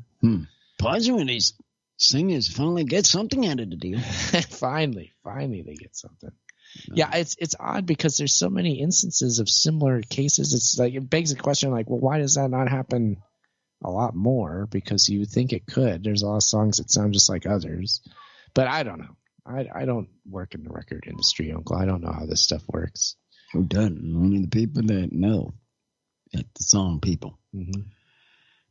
Pleasure when these singers finally get something out of the deal.
Finally they get something. Yeah, it's odd because there's so many instances of similar cases. It's like it begs the question, like, well, why does that not happen a lot more? Because you would think it could. There's a lot of songs that sound just like others, but I don't know. I don't work in the record industry, Uncle. I don't know how this stuff works.
Who doesn't? Only the people that know. The song people.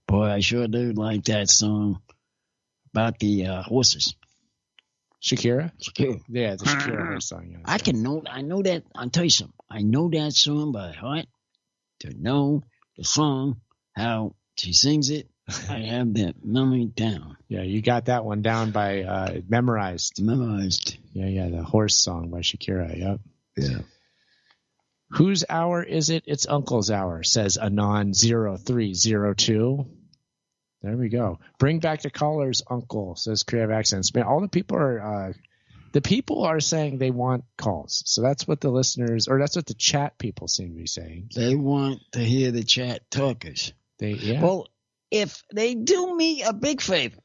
Boy, I sure do like that song about the horses.
Shakira?
Shakira.
Yeah, the Shakira horse song. Yeah,
I know that. I'll tell you something. I know that song by heart. To know the song, how she sings it, I have that memory down.
Yeah, you got that one down by memorized. Yeah, the horse song by Shakira. Yep.
Yeah.
Whose hour is it? It's Uncle's hour, says Anon0302. There we go. Bring back the callers, Uncle, says Creative Accents. Man, all the people are saying they want calls. So that's what the listeners, or that's what the chat people seem to be saying.
They want to hear the chat talkers.
Yeah.
Well, if they do me a big favor,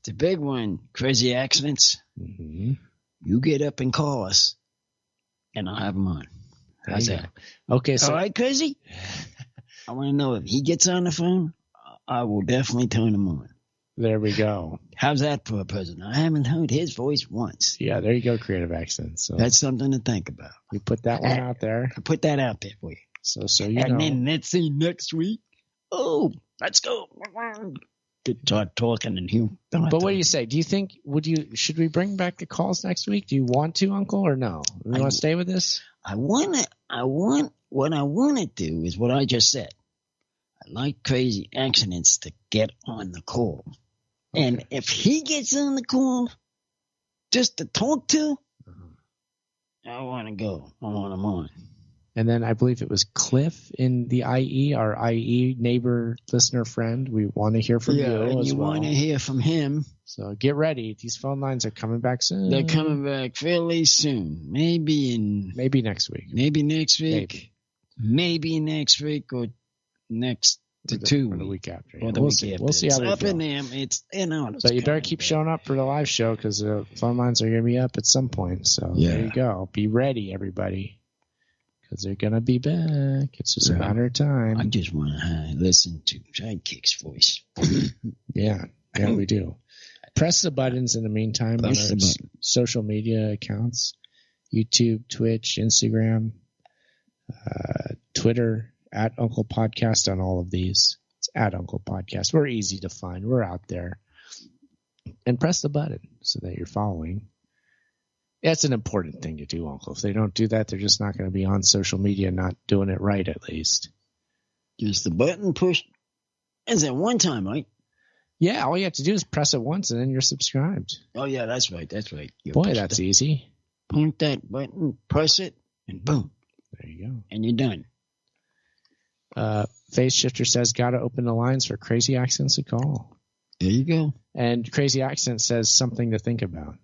the big one, Crazy Accidents, you get up and call us, and I'll have them on. How's that?
Okay, so
all right, Crazy? I want to know if he gets on the phone, I will definitely turn him on.
There we go.
How's that for a president? I haven't heard his voice once.
Yeah, there you go, Creative Accents. So
that's something to think about.
We put that one out there.
I put that out there for you.
So you know.
And then let's see next week. Oh, let's go. Start talking and you.
But what do you say? Do you think should we bring back the calls next week? Do you want to, Uncle, or no? You want to stay with this?
What I want to do is what I just said. I like Crazy Accidents to get on the call. Okay. And if he gets on the call just to talk to, I want to go. I want him on.
And then I believe it was Cliff in the IE, our IE neighbor, listener, friend. We want to hear from you
and
you
want to hear from him.
So get ready. These phone lines are coming back soon.
They're coming back fairly soon. Maybe
next week.
Maybe next week. Maybe next week or next to 2 weeks.
Or the week after.
Yeah.
We'll see. We'll see how they feel.
It's
But you better keep showing up for the live show because the phone lines are going to be up at some point. So there you go. Be ready, everybody. Because they're going to be back. It's just a matter of time.
I just want to listen to Sidekick's voice.
Yeah, we do. Press the buttons in the meantime on our social media accounts. YouTube, Twitch, Instagram, Twitter, at Uncle Podcast on all of these. It's at Uncle Podcast. We're easy to find. We're out there. And press the button so that you're following. That's an important thing to do, Uncle. If they don't do that, they're just not going to be on social media, not doing it right, at least.
Just the button pushed. Is that one time, right?
Yeah, all you have to do is press it once, and then you're subscribed.
Oh, yeah, that's right.
Boy, that's easy.
Point that button, press it, and boom.
There you go.
And you're done.
Phase Shifter says, got to open the lines for Crazy Accents to call.
There you go.
And Crazy Accent says something to think about.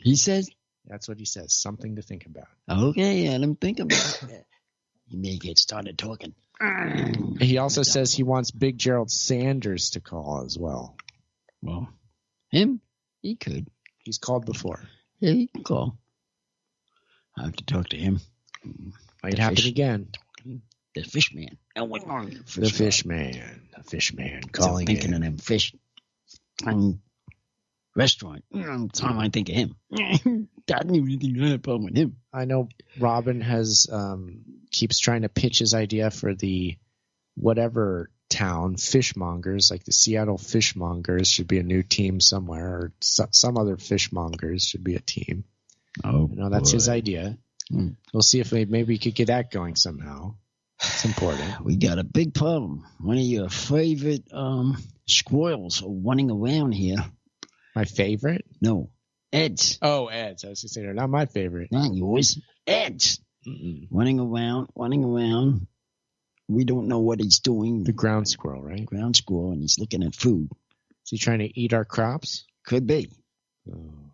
He says?
That's what he says. Something to think about.
Okay, let him think about it. He may get started talking.
He also says he wants Big Gerald Sanders to call as well.
Well, him? He could.
He's called before.
Yeah, he can call. I have to talk to him.
Might happen again.
The fish man.
The fish man.
I'm thinking of them fish restaurant. Time I think of him. I didn't even think I had a problem with him.
I know Robin has keeps trying to pitch his idea for the whatever town fishmongers, like the Seattle fishmongers should be a new team somewhere, or some other fishmongers should be a team.
Oh,
that's his idea. We'll see if maybe we could get that going somehow. It's important.
We got a big problem. One of your favorite squirrels are running around here.
My favorite?
No, Ed's.
Oh, Ed's. I was going to say they're not my favorite.
Not yours. Ed's. Running around. We don't know what he's doing.
The ground squirrel, right?
Ground squirrel, and he's looking at food.
Is he trying to eat our crops?
Could be.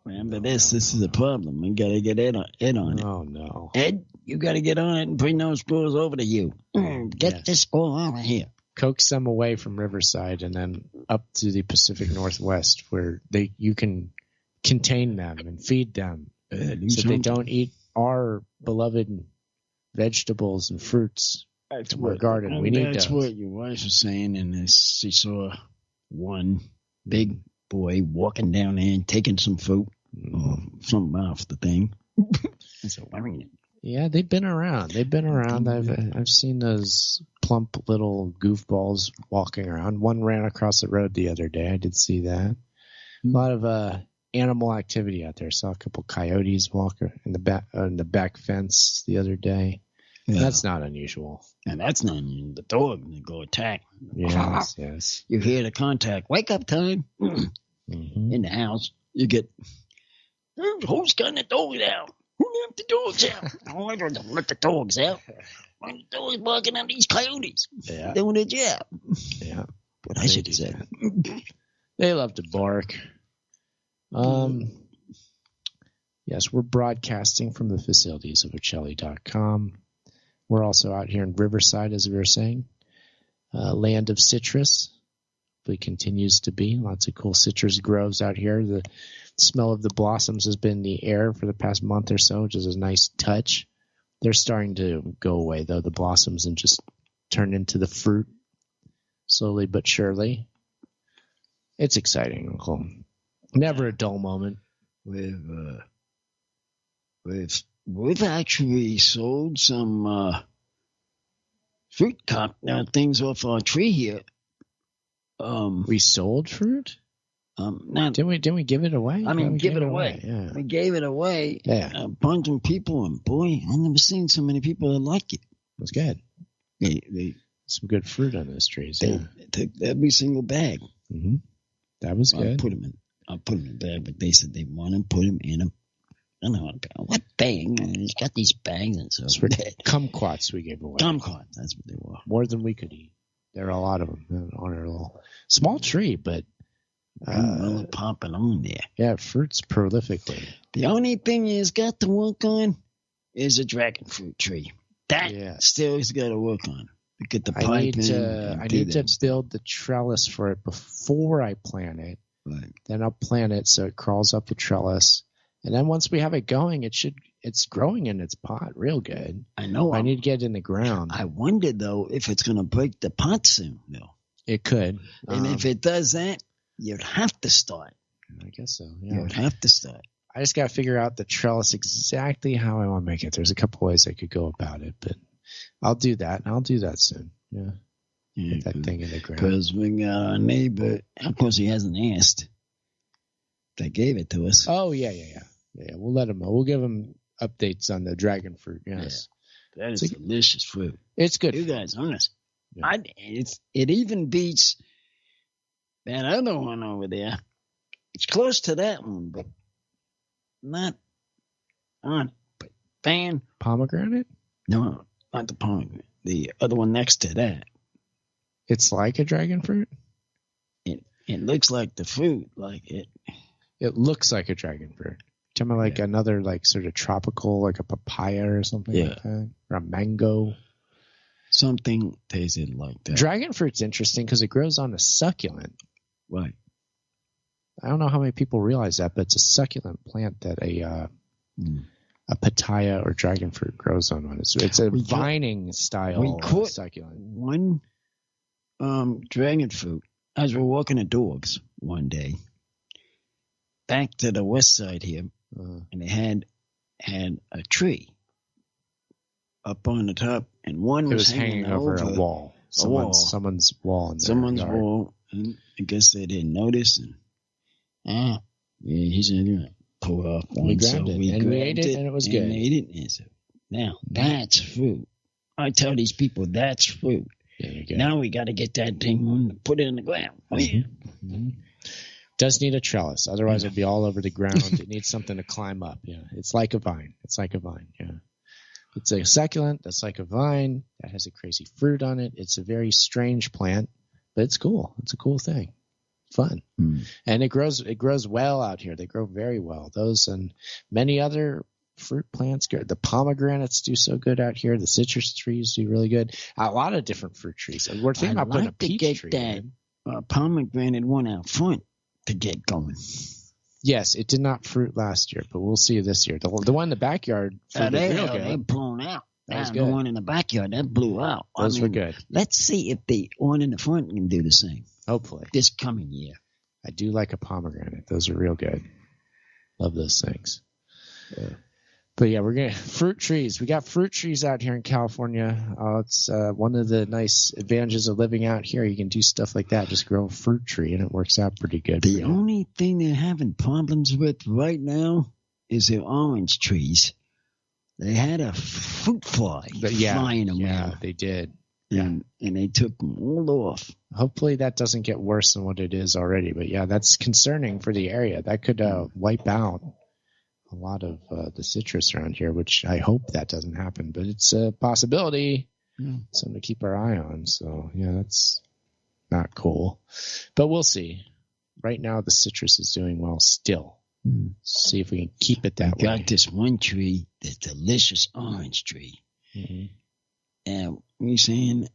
Remember this is a problem. We got to get Ed on it.
Oh, no.
Ed, you got to get on it and bring those squirrels over to you. Get this squirrel out of here.
Coax them away from Riverside and then up to the Pacific Northwest where you can contain them and feed them so they don't eat our beloved vegetables and fruits from our garden. We need
That's what your wife was saying, and she saw one big boy walking down there and taking some fruit or something off the thing. So,
yeah, they've been around. I've seen those plump little goofballs walking around. One ran across the road the other day. I did see that. A lot of animal activity out there. Saw a couple coyotes walk in the back fence the other day. Yeah. That's not unusual.
And that's not unusual. The dog will go attack.
Yes.
You hear the contact. Wake up time. In the house. You get, who's got the dog out? Who left the dogs out? Oh, I don't let the dogs out. The dog's barking at these coyotes.
Yeah.
Doing their job.
Yeah.
What I should say.
They love to bark. Yes, we're broadcasting from the facilities of Ocelli.com. We're also out here in Riverside, as we were saying. Land of citrus. It continues to be. Lots of cool citrus groves out here. The smell of the blossoms has been in the air for the past month or so, which is a nice touch. They're starting to go away, though, the blossoms, and just turn into the fruit slowly but surely. It's exciting, Uncle. Never a dull moment.
We've actually sold some fruit things off our tree here.
We sold fruit? Didn't we give it away?
I mean, give it away.
Yeah.
We gave it away.
Yeah.
A bunch of people, and boy, I've never seen so many people that like it.
It was good.
They
some good fruit on those trees.
They took every single bag.
Mm-hmm. That was good.
I put them in a bag, but they said they want to put them in a. I don't know what bag. He's got these bags and so.
Kumquats we gave away.
Kumquats, that's what they were.
More than we could eat. There are a lot of them on our little small tree, but
popping on there.
Yeah, fruits prolifically.
The only thing he's got to work on is a dragon fruit tree. That still he's got to work on. Get the pipe
I need to build the trellis for it before I plant it.
Right.
Then I'll plant it so it crawls up the trellis. And then once we have it going, it's growing in its pot real good.
I know.
I need to get it in the ground.
I wonder, though, if it's going to break the pot soon, though.
It could.
And if it does that, you'd have to start.
I guess so, yeah.
You'd have to start.
I just got to figure out the trellis exactly how I want to make it. There's a couple ways I could go about it, but I'll do that. And I'll do that soon. Yeah. Get that thing in the ground.
Because we got our neighbor, of course, he hasn't asked. They gave it to us.
Oh, yeah. Yeah, we'll let him know. We'll give him updates on the dragon fruit. Yes.
Yeah. That is delicious fruit.
It's good.
You guys, honest. Yeah. It even beats that other one over there. It's close to that one, but not on. But
pomegranate?
No, not the pomegranate. The other one next to that.
It's like a dragon fruit?
It looks like the fruit, like it.
It looks like a dragon fruit. Tell me like another like sort of tropical, like a papaya or something like that, or a mango.
Something tasted like that.
Dragon fruit's interesting because it grows on a succulent.
Right.
I don't know how many people realize that, but it's a succulent plant that a pitaya or dragon fruit grows on one. It's a vining style succulent.
One dragon fruit as we're walking the dogs one day back to the west side here, and they had a tree up on the top, and one was hanging over
a wall. Someone's wall in their
someone's
yard.
wall, and I guess they didn't notice. And he said, pull off one.
We grabbed it, and we ate it, and it was good.
And ate it, and so, now that's fruit. I tell these people that's fruit.
Yeah,
now we got to get that thing and put it in the ground. Oh, yeah.
Mm-hmm. Does need a trellis, otherwise it'll be all over the ground. It needs something to climb up. Yeah, it's like a vine. Yeah, it's a succulent that's like a vine that has a crazy fruit on it. It's a very strange plant, but it's cool. It's a cool thing. Fun. And it grows well out here. They grow very well. Those and many other fruit plants. The pomegranates do so good out here. The citrus trees do really good. A lot of different fruit trees. We're thinking about putting a peach tree in.
Pomegranate one out front to get going.
Yes, it did not fruit last year, but we'll see this year. The one in the backyard fruited real good.
They blown out.
That was good.
The one in the backyard, that blew out.
Those were good.
Let's see if the one in the front can do the same.
Hopefully.
This coming year.
I do like a pomegranate. Those are real good. Love those things. Yeah. But yeah, we're going to fruit trees. We got fruit trees out here in California. It's one of the nice advantages of living out here. You can do stuff like that. Just grow a fruit tree, and it works out pretty good.
The only thing they're having problems with right now is their orange trees. They had a fruit fly flying around.
Yeah, they did.
And they took them all off.
Hopefully that doesn't get worse than what it is already. But yeah, that's concerning for the area. That could wipe out a lot of the citrus around here, which I hope that doesn't happen. But it's a possibility. Something to keep our eye on. So yeah, that's not cool. But we'll see. Right now the citrus is doing well still. See if we can keep it that way.
Got this one tree, this delicious orange tree. And we're saying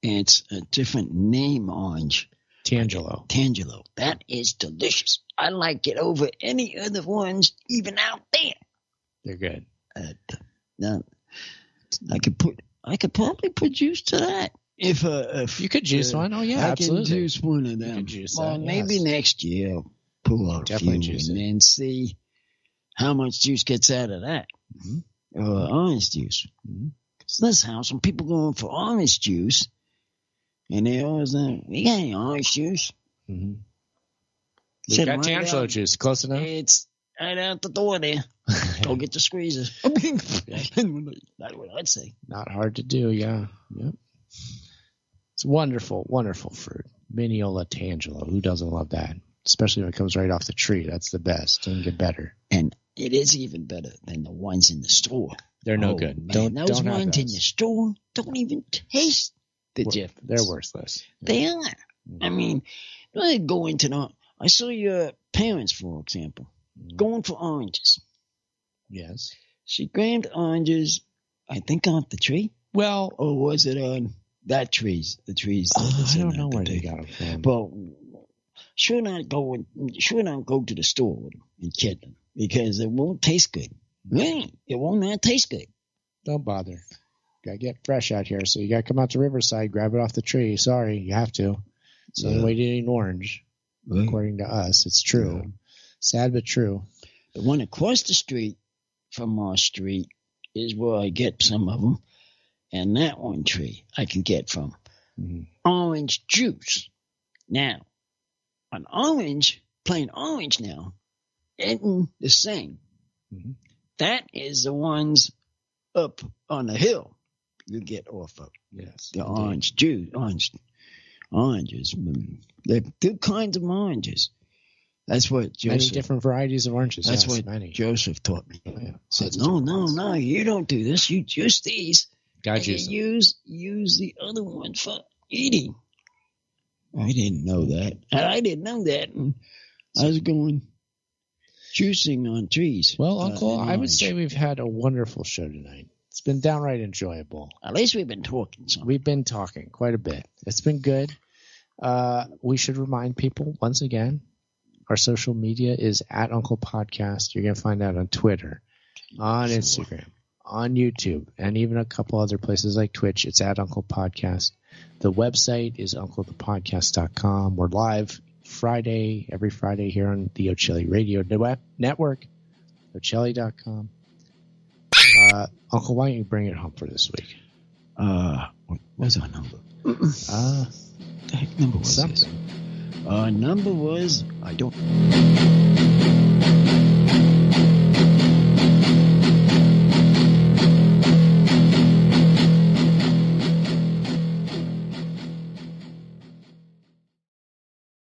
it's a different name orange. Tangelo. That is delicious. I like it over any other ones, even out there.
They're good.
Now, I could probably put juice to that. If
you could juice one, absolutely.
I can juice one of them. Maybe next year I'll pull out a few and then see how much juice gets out of that. Orange juice. Let's have some people going for orange juice, and they always say, "We got any orange juice?"
We got Tangelo juice. Close enough.
It's right out the door there. Go get the squeezers. That's what I'd say.
Not hard to do. Yeah. Yep. It's wonderful, wonderful fruit. Mineola Tangelo. Who doesn't love that? Especially when it comes right off the tree. That's the best. Doesn't get better.
And it is even better than the ones in the store.
They're no good.
Man, those ones in the store don't even taste the difference.
They're worthless.
They are. I mean, I go into I saw your parents, for example, going for oranges.
Yes.
She grabbed oranges, I think, off the tree.
Well,
or was it on that trees? The trees.
I don't know where they got them from.
But sure not go to the store with them and get them because it won't taste good. It will not taste good.
Don't bother. Gotta get fresh out here, so you gotta come out to Riverside, grab it off the tree. Sorry, you have to. It's the only way to eat an orange, according to us. It's true. Yeah. Sad but true.
The one across the street from our street is where I get some of them, and that one tree I can get from orange juice. Now, an orange, plain orange now, isn't the same. That is the ones up on the hill you get off of.
Yes.
The orange juice, oranges. There are two kinds of oranges. That's what Joseph.
Many different varieties of oranges.
That's what Joseph taught me. Said, no, you don't do this. You juice these.
Got you.
Use the other one for eating. I didn't know that. And I was going juicing on trees.
Well, Uncle, I would say we've had a wonderful show tonight. It's been downright enjoyable.
At least we've been talking.
We've been talking quite a bit. It's been good. We should remind people once again, our social media is @Uncle Podcast. You're going to find that on Twitter. On Instagram, on YouTube, and even a couple other places like Twitch. It's at Uncle Podcast. The website is unclethepodcast.com. We're live every Friday here on the O'Chelly Radio Network, O'Chelly.com. Uncle, why don't you bring it home for this week?
What was our number? The heck number was
something.
this? Number was, I don't...